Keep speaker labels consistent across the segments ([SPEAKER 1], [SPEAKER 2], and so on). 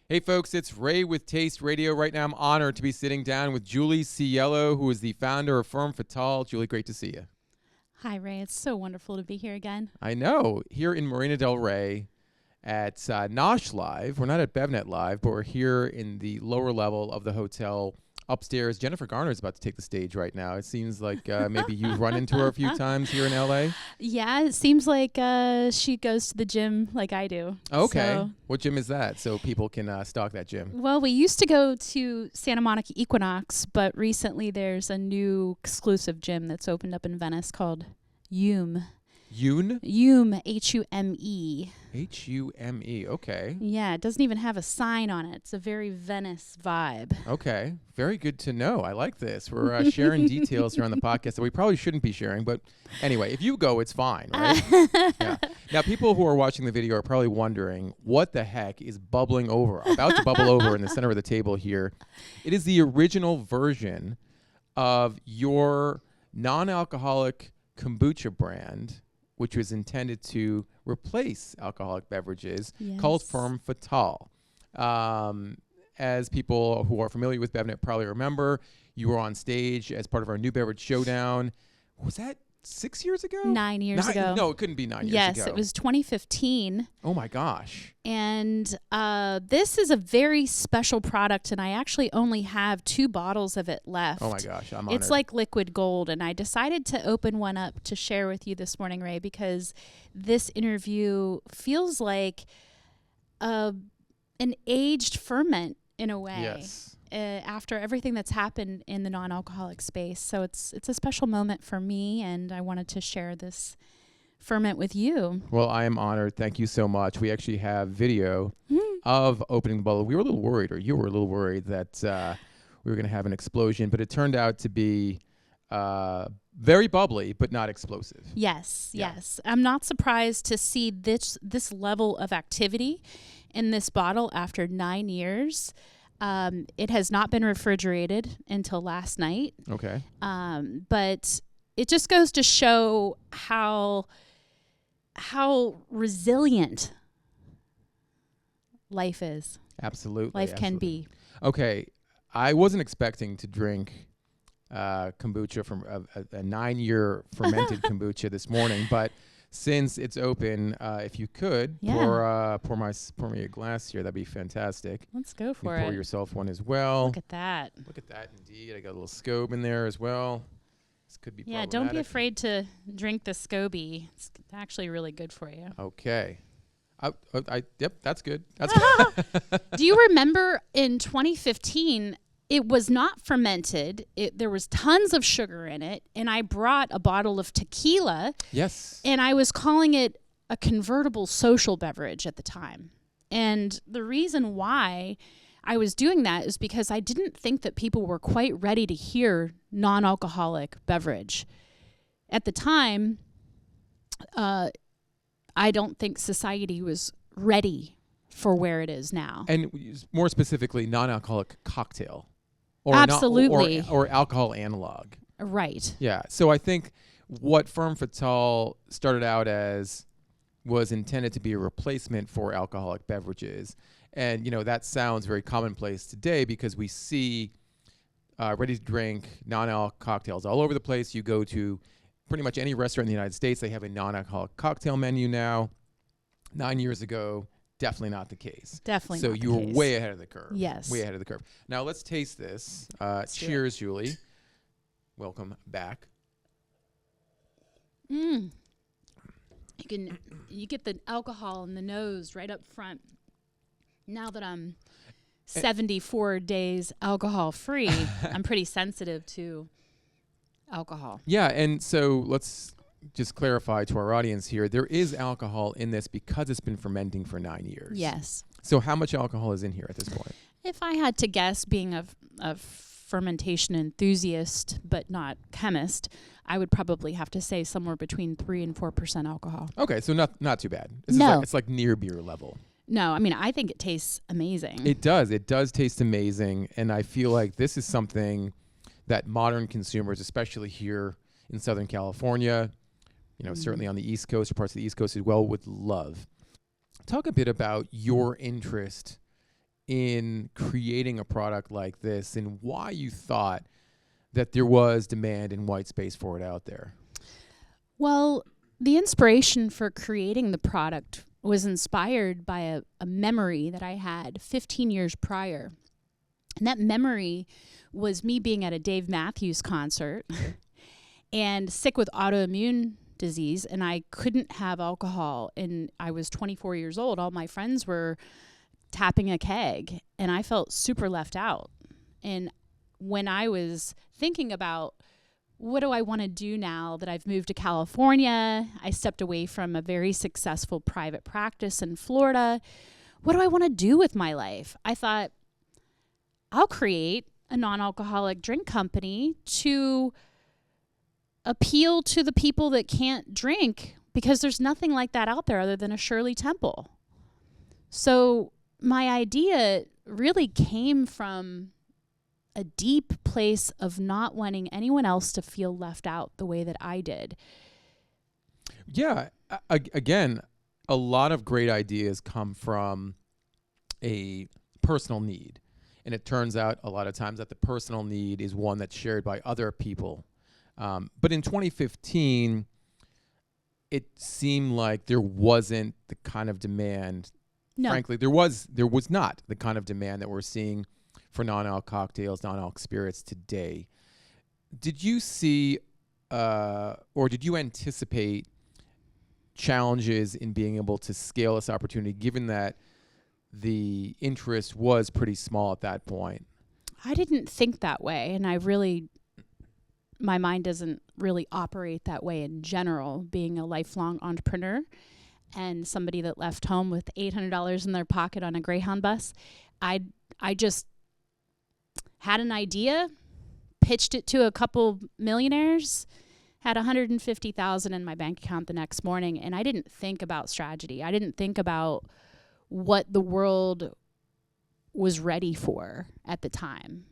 [SPEAKER 1] Hey folks, it's Ray with Taste Radio. Right now I'm honored to be sitting down with Julie Cielo, who is the founder of Ferm Fatale. Julie, great to see you.
[SPEAKER 2] Hi, Ray. It's so wonderful to be here again.
[SPEAKER 1] I know. Here in Marina del Rey at Nosh Live. We're not at BevNET Live, but we're here in the lower level of the hotel upstairs. Jennifer Garner is about to take the stage right now. It seems like maybe you've run into her a few times here in LA.
[SPEAKER 2] Yeah, it seems like she goes to the gym like I do.
[SPEAKER 1] Okay.
[SPEAKER 2] So,
[SPEAKER 1] What gym is that so people can stalk that gym?
[SPEAKER 2] well, we used to go to Santa Monica Equinox, but recently there's a new exclusive gym that's opened up in Venice called Hume.
[SPEAKER 1] Yoon?
[SPEAKER 2] Hume, Hume.
[SPEAKER 1] Hume. Okay.
[SPEAKER 2] Yeah, it doesn't even have a sign on it. It's a very Venice vibe.
[SPEAKER 1] Okay. Very good to know. I like this. We're sharing details here on the podcast that we probably shouldn't be sharing. But anyway, if you go, it's fine, right? Yeah. Now, people who are watching the video are probably wondering what the heck is bubbling over, about to bubble over in the center of the table here. It is the original version of your non-alcoholic kombucha brand, which was intended to replace alcoholic beverages, called Ferm Fatale. As people who are familiar with BevNet probably remember, you were on stage as part of our New Beverage Showdown. Was that 6 years ago?
[SPEAKER 2] 9 years ago.
[SPEAKER 1] No, it couldn't be 9 years ago.
[SPEAKER 2] Yes, it was 2015.
[SPEAKER 1] Oh, my gosh.
[SPEAKER 2] And this is a very special product, and I actually only have 2 bottles of it left.
[SPEAKER 1] Oh, my gosh. I'm honored.
[SPEAKER 2] It's like liquid gold, and I decided to open one up to share with you this morning, Ray, because this interview feels like an aged ferment in a way.
[SPEAKER 1] Yes.
[SPEAKER 2] After everything that's happened in the non-alcoholic space. So it's a special moment for me, and I wanted to share this ferment with you.
[SPEAKER 1] Well, I am honored. Thank you so much. We actually have video of opening the bottle. We were a little worried, or you were a little worried, that we were going to have an explosion, but it turned out to be very bubbly, but not explosive.
[SPEAKER 2] Yes,
[SPEAKER 1] Yeah.
[SPEAKER 2] yes. I'm not surprised to see this level of activity in this bottle after 9 years. It has not been refrigerated until last night.
[SPEAKER 1] Okay.
[SPEAKER 2] But it just goes to show how resilient life is.
[SPEAKER 1] Absolutely.
[SPEAKER 2] Life can be.
[SPEAKER 1] Okay. I wasn't expecting to drink kombucha from a 9-year fermented kombucha this morning, but since it's open, if you could pour me a glass here, that'd be fantastic.
[SPEAKER 2] Let's go for
[SPEAKER 1] Pour
[SPEAKER 2] it.
[SPEAKER 1] yourself one as well.
[SPEAKER 2] Look at that.
[SPEAKER 1] Look at that, indeed. I got a little scobe in there as well. This could be
[SPEAKER 2] Yeah,
[SPEAKER 1] problematic.
[SPEAKER 2] don't be afraid to drink the SCOBY. It's actually really good for you.
[SPEAKER 1] Okay. Yep, that's good. That's good.
[SPEAKER 2] Do you remember in 2015, it was not fermented. There was tons of sugar in it, and I brought a bottle of tequila.
[SPEAKER 1] Yes.
[SPEAKER 2] And I was calling it a convertible social beverage at the time. And the reason why I was doing that is because I didn't think that people were quite ready to hear non-alcoholic beverage. At the time, I don't think society was ready for where it is now.
[SPEAKER 1] And more specifically, non-alcoholic cocktail. Or
[SPEAKER 2] Absolutely.
[SPEAKER 1] Or alcohol analog.
[SPEAKER 2] Right.
[SPEAKER 1] Yeah. So I think what Ferm Fatale started out as was intended to be a replacement for alcoholic beverages. And, that sounds very commonplace today because we see ready-to-drink non-alcoholic cocktails all over the place. You go to pretty much any restaurant in the United States, they have a non-alcoholic cocktail menu now. 9 years ago, definitely not the case.
[SPEAKER 2] Definitely
[SPEAKER 1] so
[SPEAKER 2] not the
[SPEAKER 1] you were
[SPEAKER 2] case.
[SPEAKER 1] way ahead of the curve.
[SPEAKER 2] Yes.
[SPEAKER 1] Way ahead of the curve. Now let's taste this.
[SPEAKER 2] do
[SPEAKER 1] Cheers, Julie. Welcome back.
[SPEAKER 2] You get the alcohol in the nose right up front. Now that I'm 74 days alcohol free, I'm pretty sensitive to alcohol.
[SPEAKER 1] Yeah, and so let's just clarify to our audience here, there is alcohol in this because it's been fermenting for 9 years.
[SPEAKER 2] Yes.
[SPEAKER 1] So how much alcohol is in here at this point?
[SPEAKER 2] If I had to guess, being a fermentation enthusiast but not chemist, I would probably have to say somewhere between 3 and 4% alcohol.
[SPEAKER 1] Okay, so not too bad. This
[SPEAKER 2] No.
[SPEAKER 1] it's like near beer level.
[SPEAKER 2] No, I mean, I think it tastes amazing.
[SPEAKER 1] It does. It does taste amazing, and I feel like this is something that modern consumers, especially here in Southern California, certainly on the East Coast or parts of the East Coast as well, would love. Talk a bit about your interest in creating a product like this, and why you thought that there was demand and white space for it out there?
[SPEAKER 2] Well, the inspiration for creating the product was inspired by a memory that I had 15 years prior. And that memory was me being at a Dave Matthews concert and sick with autoimmune disease, and I couldn't have alcohol. And I was 24 years old. All my friends were tapping a keg, and I felt super left out. And when I was thinking about what do I want to do now that I've moved to California, I stepped away from a very successful private practice in Florida. What do I want to do with my life? I thought, I'll create a non-alcoholic drink company to appeal to the people that can't drink, because there's nothing like that out there other than a Shirley Temple. So my idea really came from a deep place of not wanting anyone else to feel left out the way that I did.
[SPEAKER 1] Yeah. Again, a lot of great ideas come from a personal need. And it turns out a lot of times that the personal need is one that's shared by other people. But in 2015, it seemed like there wasn't the kind of demand.
[SPEAKER 2] No.
[SPEAKER 1] Frankly, there was not the kind of demand that we're seeing for non-alc cocktails, non-alc spirits today. Did you see or did you anticipate challenges in being able to scale this opportunity, given that the interest was pretty small at that point?
[SPEAKER 2] I didn't think that way, and my mind doesn't really operate that way in general, being a lifelong entrepreneur and somebody that left home with $800 in their pocket on a Greyhound bus. I just had an idea, pitched it to a couple millionaires, had $150,000 in my bank account the next morning, and I didn't think about strategy. I didn't think about what the world was ready for at the time.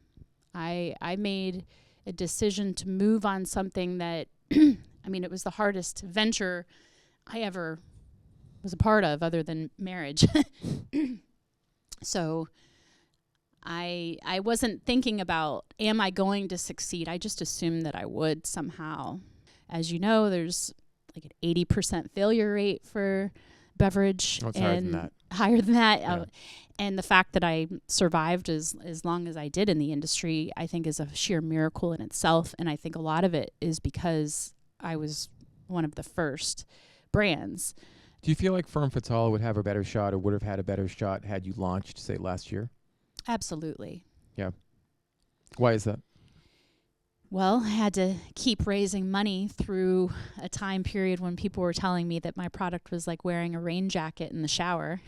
[SPEAKER 2] I made a decision to move on something that, I mean, it was the hardest venture I ever was a part of other than marriage. So I wasn't thinking about, am I going to succeed? I just assumed that I would somehow. As you know, there's like an 80% failure rate for beverage.
[SPEAKER 1] Oh, it's higher than that.
[SPEAKER 2] Higher than that.
[SPEAKER 1] Yeah.
[SPEAKER 2] And the fact that I survived as long as I did in the industry, I think is a sheer miracle in itself. And I think a lot of it is because I was one of the first brands.
[SPEAKER 1] Do you feel like Ferm Fatale would have a better shot, or would have had a better shot had you launched, say, last year?
[SPEAKER 2] Absolutely.
[SPEAKER 1] Yeah. Why is that?
[SPEAKER 2] Well, I had to keep raising money through a time period when people were telling me that my product was like wearing a rain jacket in the shower.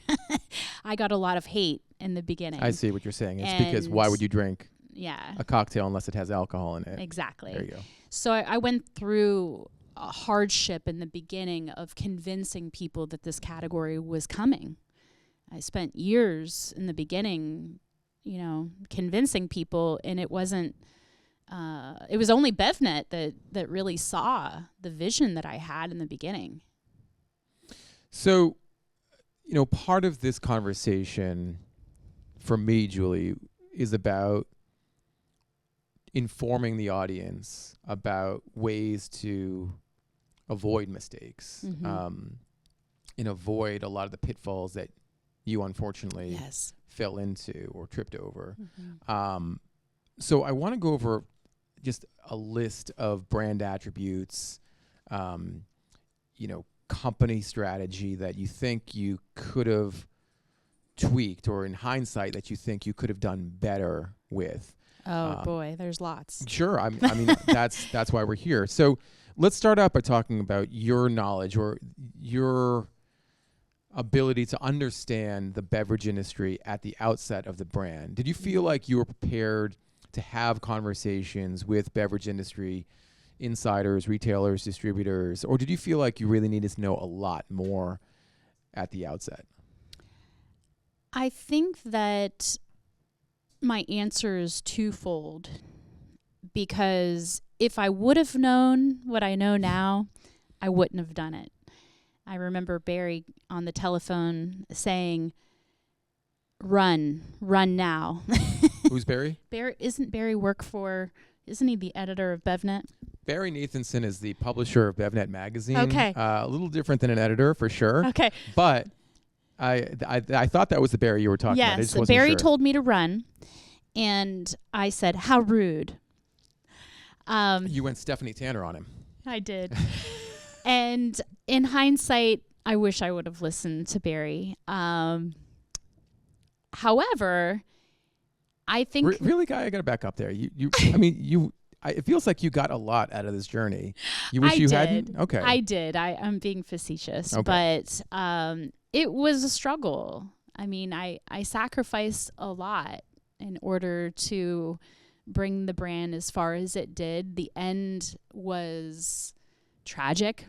[SPEAKER 2] I got a lot of hate in the beginning.
[SPEAKER 1] I see what you're saying. It's because why would you drink a cocktail unless it has alcohol in it?
[SPEAKER 2] Exactly.
[SPEAKER 1] There you go.
[SPEAKER 2] So I went through a hardship in the beginning of convincing people that this category was coming. I spent years in the beginning, convincing people, and it wasn't. It was only BevNet that really saw the vision that I had in the beginning.
[SPEAKER 1] So, part of this conversation for me, Julie, is about informing the audience about ways to avoid mistakes, and avoid a lot of the pitfalls that you unfortunately fell into or tripped over. So I want to go over just a list of brand attributes, company strategy that you think you could have tweaked, or in hindsight that you think you could have done better with.
[SPEAKER 2] Oh boy, there's lots.
[SPEAKER 1] Sure. I mean, that's why we're here. So let's start out by talking about your knowledge or your ability to understand the beverage industry at the outset of the brand. Did you feel like you were prepared to have conversations with beverage industry insiders, retailers, distributors, or did you feel like you really needed to know a lot more at the outset?
[SPEAKER 2] I think that my answer is twofold, because if I would have known what I know now, I wouldn't have done it. I remember Barry on the telephone saying, run now.
[SPEAKER 1] Who's Barry?
[SPEAKER 2] Isn't he the editor of BevNet?
[SPEAKER 1] Barry Nathanson is the publisher of BevNet magazine.
[SPEAKER 2] Okay.
[SPEAKER 1] A little different than an editor for sure.
[SPEAKER 2] Okay.
[SPEAKER 1] But I thought that was the Barry you were talking about. I just
[SPEAKER 2] Yes,
[SPEAKER 1] wasn't
[SPEAKER 2] Barry
[SPEAKER 1] sure.
[SPEAKER 2] told me to run, and I said, "How rude."
[SPEAKER 1] You went Stephanie Tanner on him.
[SPEAKER 2] I did. And in hindsight, I wish I would have listened to Barry. However, I think
[SPEAKER 1] Really, guy, I got to back up there. It feels like you got a lot out of this journey. You wish you hadn't? Okay.
[SPEAKER 2] I did. I'm being facetious,
[SPEAKER 1] Okay.
[SPEAKER 2] but it was a struggle. I mean, I sacrificed a lot in order to bring the brand as far as it did. The end was tragic.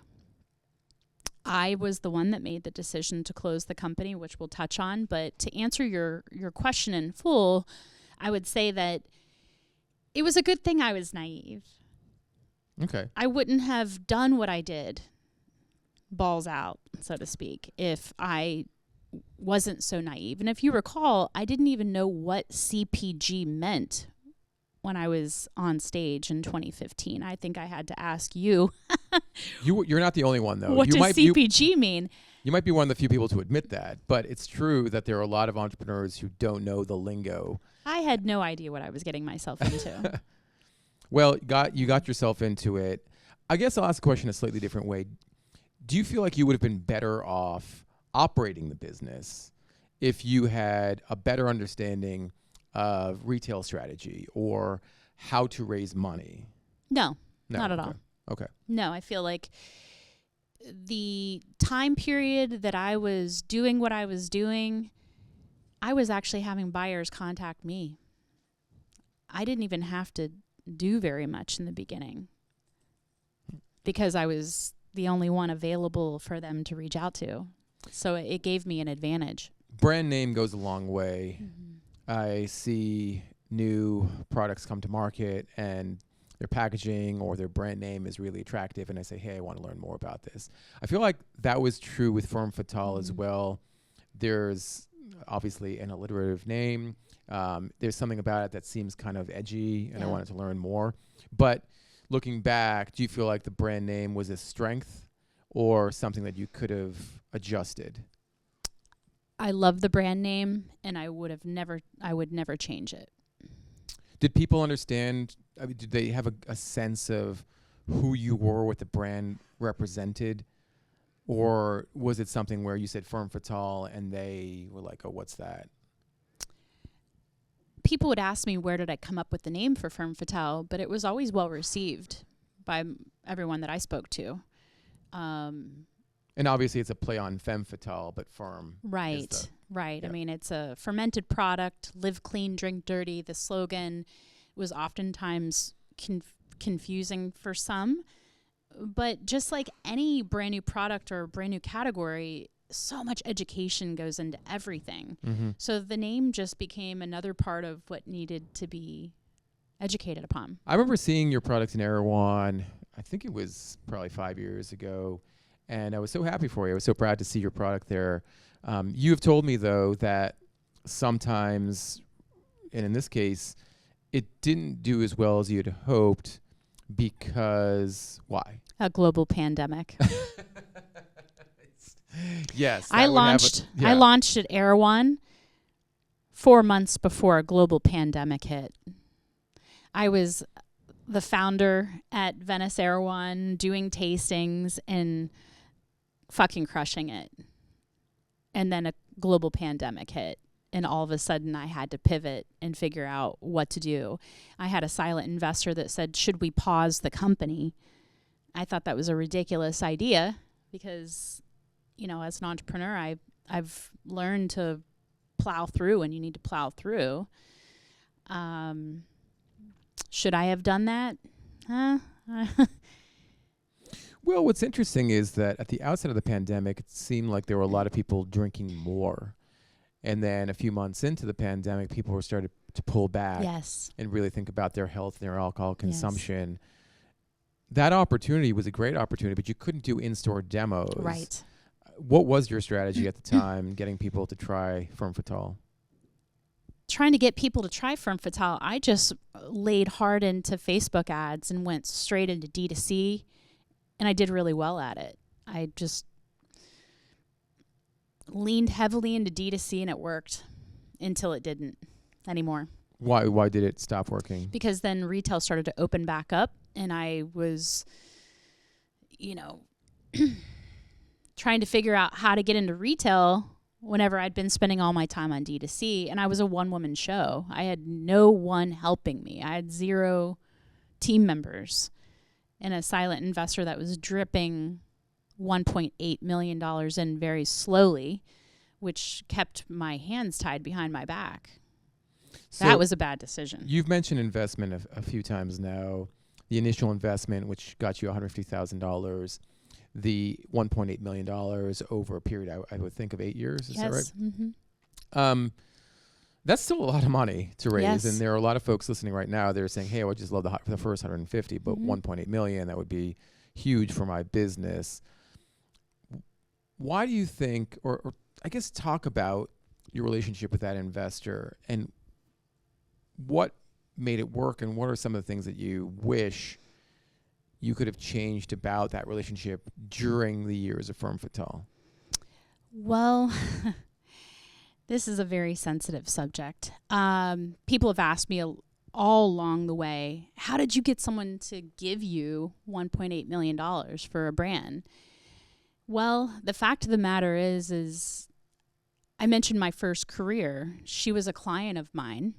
[SPEAKER 2] I was the one that made the decision to close the company, which we'll touch on. But to answer your question in full, I would say that it was a good thing I was naive.
[SPEAKER 1] Okay.
[SPEAKER 2] I wouldn't have done what I did, balls out, so to speak, if I wasn't so naive. And if you recall, I didn't even know what CPG meant when I was on stage in 2015. I think I had to ask you.
[SPEAKER 1] You're not the only one, though.
[SPEAKER 2] What does CPG mean?
[SPEAKER 1] You might be one of the few people to admit that, but it's true that there are a lot of entrepreneurs who don't know the lingo.
[SPEAKER 2] I had no idea what I was getting myself into.
[SPEAKER 1] Well, you got yourself into it. I guess I'll ask a question a slightly different way. Do you feel like you would have been better off operating the business if you had a better understanding of retail strategy or how to raise money?
[SPEAKER 2] No, not at all.
[SPEAKER 1] Okay.
[SPEAKER 2] No, I feel like the time period that I was doing what I was doing, I was actually having buyers contact me. I didn't even have to do very much in the beginning because I was the only one available for them to reach out to. So it gave me an advantage.
[SPEAKER 1] Brand name goes a long way.
[SPEAKER 2] Mm-hmm.
[SPEAKER 1] I see new products come to market and their packaging or their brand name is really attractive, and I say, hey, I want to learn more about this. I feel like that was true with Ferm Fatale as well. There's obviously an alliterative name. There's something about it that seems kind of edgy, and I wanted to learn more. But looking back, do you feel like the brand name was a strength or something that you could have adjusted?
[SPEAKER 2] I love the brand name, and I would never change it.
[SPEAKER 1] Did people understand? I mean, did they have a sense of who you were, what the brand represented? Or was it something where you said Ferm Fatale and they were like, oh, what's that?
[SPEAKER 2] People would ask me, where did I come up with the name for Ferm Fatale? But it was always well received by everyone that I spoke to.
[SPEAKER 1] And obviously it's a play on femme fatale, but firm.
[SPEAKER 2] Right. Right.
[SPEAKER 1] Yeah.
[SPEAKER 2] I mean, it's a fermented product, live clean, drink dirty. The slogan was oftentimes confusing for some. But just like any brand new product or brand new category, so much education goes into everything.
[SPEAKER 1] Mm-hmm.
[SPEAKER 2] So the name just became another part of what needed to be educated upon.
[SPEAKER 1] I remember seeing your product in Erewhon, I think it was probably 5 years ago, and I was so happy for you. I was so proud to see your product there. You have told me, though, that sometimes, and in this case, it didn't do as well as you had hoped because why?
[SPEAKER 2] A global pandemic.
[SPEAKER 1] Yes.
[SPEAKER 2] I launched at Erewhon 4 months before a global pandemic hit. I was the founder at Venice Erewhon, doing tastings and fucking crushing it. And then a global pandemic hit. And all of a sudden I had to pivot and figure out what to do. I had a silent investor that said, should we pause the company? I thought that was a ridiculous idea because, you know, as an entrepreneur, I've learned to plow through, and you need to plow through. Should I have done that?
[SPEAKER 1] Well, what's interesting is that at the outset of the pandemic, it seemed like there were a lot of people drinking more. And then a few months into the pandemic, people were starting to pull back and really think about their health and their alcohol consumption. Yes. That opportunity was a great opportunity, but you couldn't do in-store demos.
[SPEAKER 2] Right.
[SPEAKER 1] What was your strategy at the time, getting people to try Ferm Fatale?
[SPEAKER 2] trying to get people to try Ferm Fatale, I just laid hard into Facebook ads and went straight into D2C, and I did really well at it. I just leaned heavily into D2C, and it worked until it didn't anymore.
[SPEAKER 1] Why did it stop working?
[SPEAKER 2] Because then retail started to open back up, and I was, trying to figure out how to get into retail whenever I'd been spending all my time on D2C, and I was a one-woman show. I had no one helping me. I had 0 team members and a silent investor that was dripping $1.8 million in very slowly, which kept my hands tied behind my back. So that was a bad decision.
[SPEAKER 1] You've mentioned investment a few times now. The initial investment, which got you $150,000, the $1.8 million over a period, I would think, of 8 years. Is that right?
[SPEAKER 2] Mm-hmm.
[SPEAKER 1] That's still a lot of money to raise.
[SPEAKER 2] Yes.
[SPEAKER 1] And there are a lot of folks listening right now. They're saying, hey, I would just love the first 150, but
[SPEAKER 2] Mm-hmm.
[SPEAKER 1] 1.8 million, that would be huge for my business. Why do you think, or I guess talk about your relationship with that investor and what made it work, and what are some of the things that you wish you could have changed about that relationship during the years of Ferm Fatale?
[SPEAKER 2] Well, this is a very sensitive subject. People have asked me all along the way, how did you get someone to give you $1.8 million for a brand? Well, the fact of the matter is I mentioned my first career. She was a client of mine.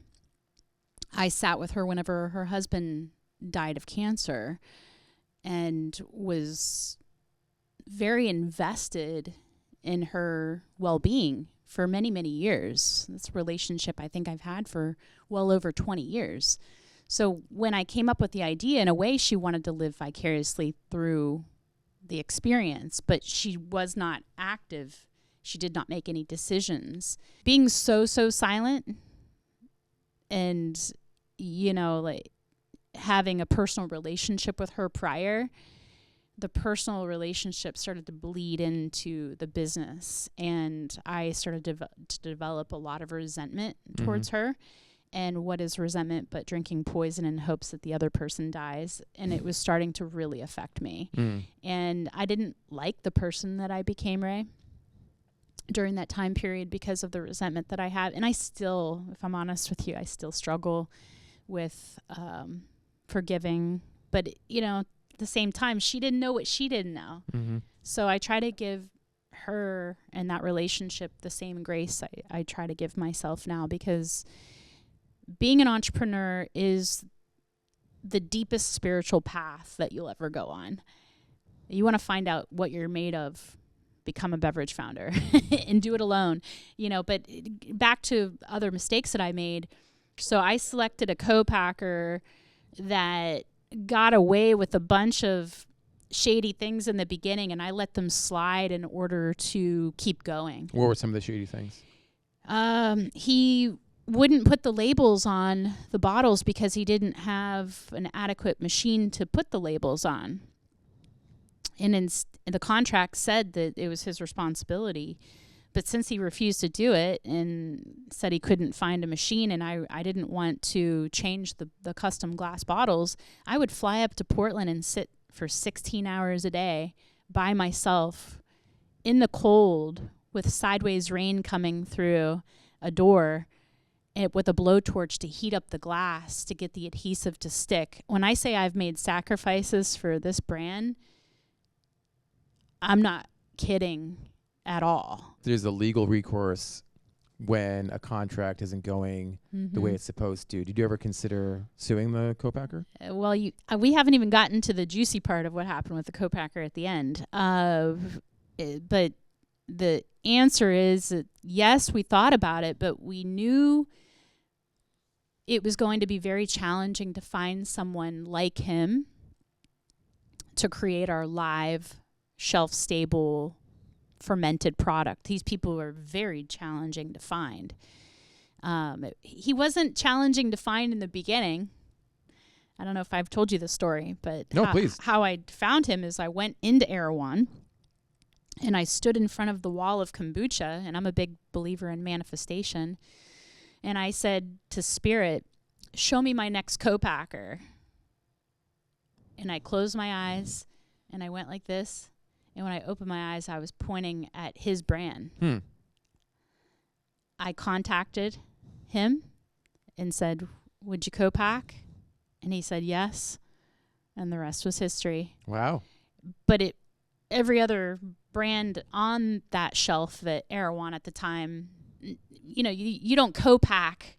[SPEAKER 2] I sat with her whenever her husband died of cancer and was very invested in her well-being for many, many years. This relationship I think I've had for well over 20 years. So when I came up with the idea, in a way, she wanted to live vicariously through the experience, but she was not active. She did not make any decisions. Being so silent and, like having a personal relationship with her prior, the personal relationship started to bleed into the business, and I started to develop a lot of resentment towards her. And what is resentment but drinking poison in hopes that the other person dies? And it was starting to really affect me. And I didn't like the person that I became, Ray, during that time period because of the resentment that I had. And I still, if I'm honest with you, I still struggle with forgiving. But, at the same time, she didn't know what she didn't know. So I try to give her and that relationship the same grace I try to give myself now, because being an entrepreneur is the deepest spiritual path that you'll ever go on. You want to find out what you're made of, become a beverage founder and do it alone, but back to other mistakes that I made. So I selected a co-packer that got away with a bunch of shady things in the beginning, and I let them slide in order to keep going.
[SPEAKER 1] What were some of the shady things?
[SPEAKER 2] He wouldn't put the labels on the bottles because he didn't have an adequate machine to put the labels on. And the contract said that it was his responsibility. But since he refused to do it and said he couldn't find a machine, and I didn't want to change the custom glass bottles, I would fly up to Portland and sit for 16 hours a day by myself in the cold with sideways rain coming through a door with a blowtorch to heat up the glass to get the adhesive to stick. When I say I've made sacrifices for this brand, I'm not kidding at all.
[SPEAKER 1] There's a legal recourse when a contract isn't going the way it's supposed to. Did you ever consider suing the co-packer?
[SPEAKER 2] Well, we haven't even gotten to the juicy part of what happened with the co-packer at the end. But the answer is that yes, we thought about it, but we knew it was going to be very challenging to find someone like him to create our live, shelf-stable, fermented product. These people were very challenging to find. He wasn't challenging to find in the beginning. I don't know if I've told you the story, but
[SPEAKER 1] no, please.
[SPEAKER 2] How I found him is I went into Erewhon and I stood in front of the wall of kombucha, and I'm a big believer in manifestation. And I said to Spirit, show me my next co-packer. And I closed my eyes and I went like this. And when I opened my eyes, I was pointing at his brand. I contacted him and said, would you co-pack? And he said yes. And the rest was history.
[SPEAKER 1] Wow.
[SPEAKER 2] But every other brand on that shelf at Erewhon at the time, you don't co-pack.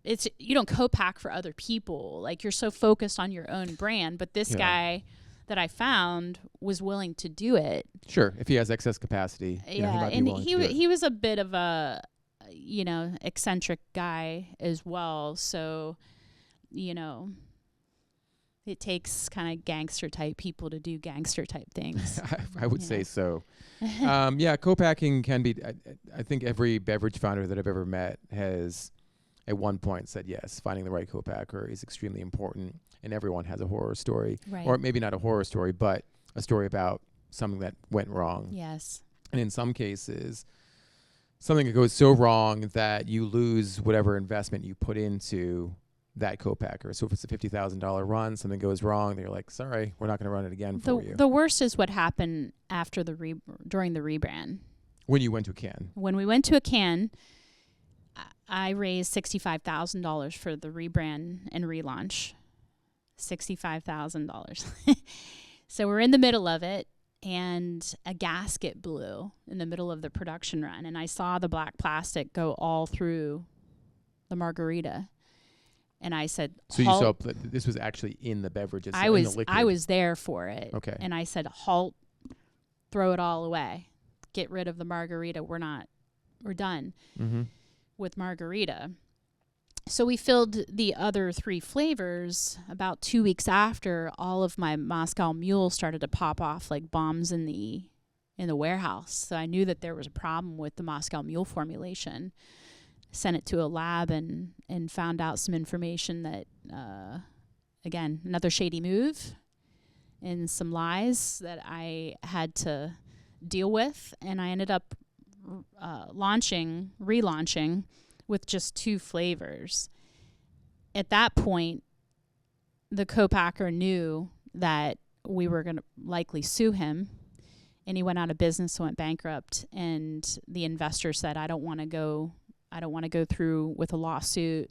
[SPEAKER 2] You don't co-pack for other people. Like, you're so focused on your own brand. But this guy that I found was willing to do it.
[SPEAKER 1] Sure, if he has excess capacity.
[SPEAKER 2] He was a bit of a, eccentric guy as well. So, it takes kind of gangster type people to do gangster type things.
[SPEAKER 1] I would say so. Co-packing can be. I think every beverage founder that I've ever met has, at one point, said yes. Finding the right co-packer is extremely important, and everyone has a horror story, or maybe not a horror story, but a story about something that went wrong.
[SPEAKER 2] Yes.
[SPEAKER 1] And in some cases, something that goes so wrong that you lose whatever investment you put into that co-packer. So if it's a $50,000 run, something goes wrong, they're like, sorry, we're not going to run it again for you.
[SPEAKER 2] The worst is what happened after during the rebrand.
[SPEAKER 1] When you went to a can.
[SPEAKER 2] When we went to a can, I raised $65,000 for the rebrand and relaunch. $65,000. So we're in the middle of it, and a gasket blew in the middle of the production run, and I saw the black plastic go all through the margarita. And I said,
[SPEAKER 1] so you saw this was actually in the beverage.
[SPEAKER 2] I was there for it.
[SPEAKER 1] Okay.
[SPEAKER 2] And I said, halt, throw it all away, get rid of the margarita. We're done with margarita. So we filled the other 3 flavors. About 2 weeks after, all of my Moscow Mule started to pop off like bombs in the warehouse. So I knew that there was a problem with the Moscow Mule formulation. Sent it to a lab and found out some information that, again, another shady move and some lies that I had to deal with. And I ended up relaunching with just 2 flavors. At that point, the co-packer knew that we were going to likely sue him, and he went out of business, went bankrupt, and the investor said, I don't want to go through with a lawsuit.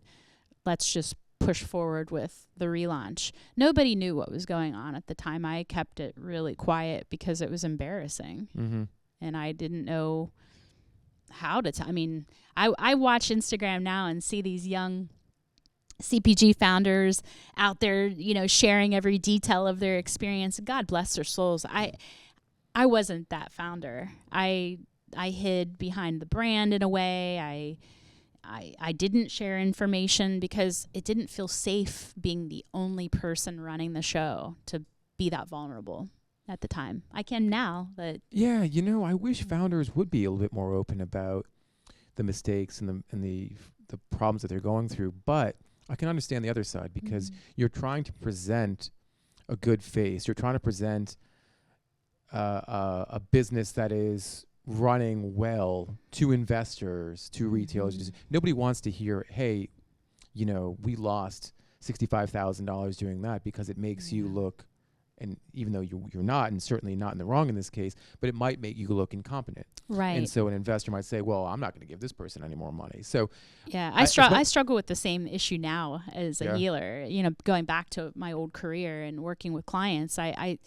[SPEAKER 2] Let's just push forward with the relaunch. Nobody knew what was going on at the time. I kept it really quiet because it was embarrassing. And I didn't know how to I watch Instagram now and see these young CPG founders out there, sharing every detail of their experience. God bless their souls. I wasn't that founder. I hid behind the brand in a way. I didn't share information because it didn't feel safe being the only person running the show to be that vulnerable at the time. I can now, but
[SPEAKER 1] yeah, I wish founders would be a little bit more open about the mistakes and the problems that they're going through. But I can understand the other side because you're trying to present a good face. You're trying to present a business that is running well to investors, to retailers. Nobody wants to hear, hey, we lost $65,000 doing that, because it makes you look, and even though you're not, and certainly not in the wrong in this case, but it might make you look incompetent.
[SPEAKER 2] Right.
[SPEAKER 1] And so an investor might say, well, I'm not going to give this person any more money. So
[SPEAKER 2] yeah, I struggle with the same issue now as a healer, going back to my old career and working with clients. I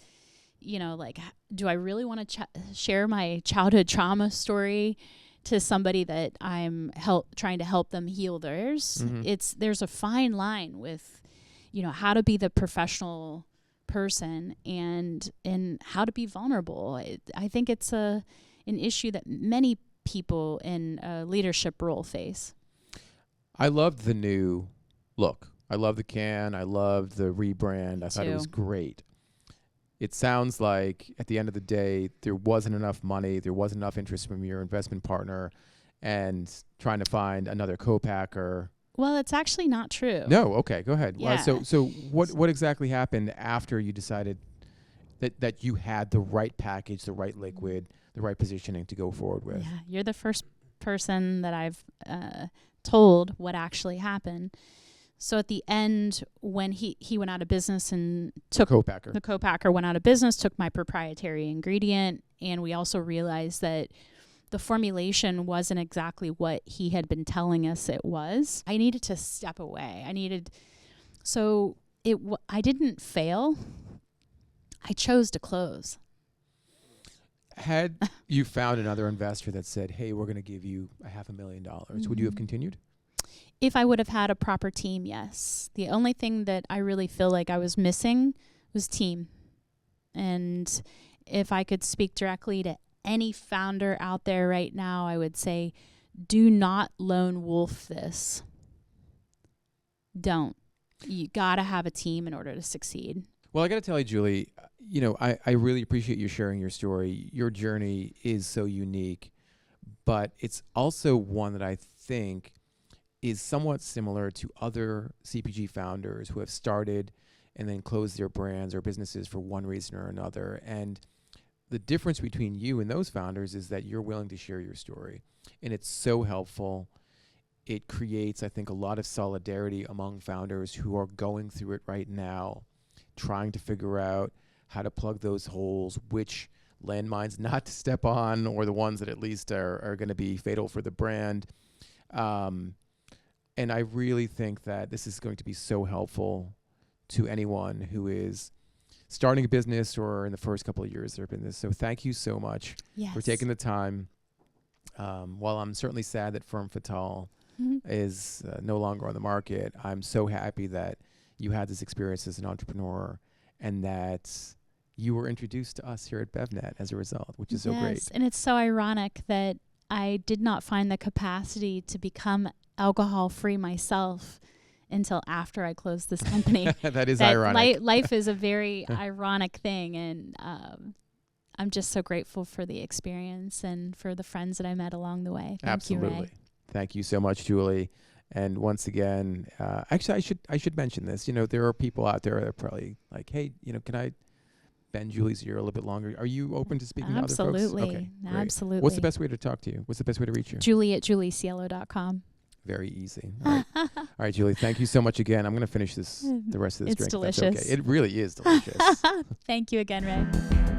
[SPEAKER 2] do I really want to share my childhood trauma story to somebody that I'm trying to help them heal theirs? There's a fine line with, how to be the professional person and how to be vulnerable. I think it's an issue that many people in a leadership role face.
[SPEAKER 1] I loved the new look. I love the can. I loved the rebrand. I thought it was great. It sounds like at the end of the day, there wasn't enough money, there wasn't enough interest from your investment partner, and trying to find another co-packer.
[SPEAKER 2] Well, it's actually not true.
[SPEAKER 1] No, okay, go ahead.
[SPEAKER 2] Yeah.
[SPEAKER 1] So what exactly happened after you decided that you had the right package, the right liquid, the right positioning to go forward with?
[SPEAKER 2] Yeah, you're the first person that I've told what actually happened. So at the end, when he went out of business and took the co-packer went out of business, took my proprietary ingredient, and we also realized that the formulation wasn't exactly what he had been telling us it was. I needed to step away. I didn't fail. I chose to close.
[SPEAKER 1] Had you found another investor that said, hey, we're going to give you $500,000, would you have continued?
[SPEAKER 2] If I would have had a proper team, yes. The only thing that I really feel like I was missing was team. And if I could speak directly to any founder out there right now, I would say, do not lone wolf this. Don't. You got to have a team in order to succeed.
[SPEAKER 1] Well, I got to tell you, Julie, I really appreciate you sharing your story. Your journey is so unique, but it's also one that I think is somewhat similar to other CPG founders who have started and then closed their brands or businesses for one reason or another. And the difference between you and those founders is that you're willing to share your story. And it's so helpful. It creates, I think, a lot of solidarity among founders who are going through it right now, trying to figure out how to plug those holes, which landmines not to step on, or the ones that at least are going to be fatal for the brand. And I really think that this is going to be so helpful to anyone who is starting a business or in the first couple of years of their business. So thank you so much for taking the time. While I'm certainly sad that Ferm Fatale is no longer on the market, I'm so happy that you had this experience as an entrepreneur and that you were introduced to us here at BevNet as a result, which is so great.
[SPEAKER 2] And it's so ironic that I did not find the capacity to become alcohol-free myself until after I closed this company.
[SPEAKER 1] That is ironic.
[SPEAKER 2] Life is a very ironic thing, and I'm just so grateful for the experience and for the friends that I met along the way. Thank you, Ray.
[SPEAKER 1] Thank you so much, Julie. And once again, actually, I should mention this. There are people out there that are probably like, hey, can I bend Julie's ear a little bit longer? Are you open to speaking to other folks?
[SPEAKER 2] Okay, absolutely.
[SPEAKER 1] What's the best way to talk to you? What's the best way to reach you?
[SPEAKER 2] Julie@juliecielo.com.
[SPEAKER 1] Very easy. All right. All right, Julie, thank you so much again. I'm going to finish the rest of this drink.
[SPEAKER 2] It's delicious.
[SPEAKER 1] That's okay. It really is delicious.
[SPEAKER 2] Thank you again, Ray.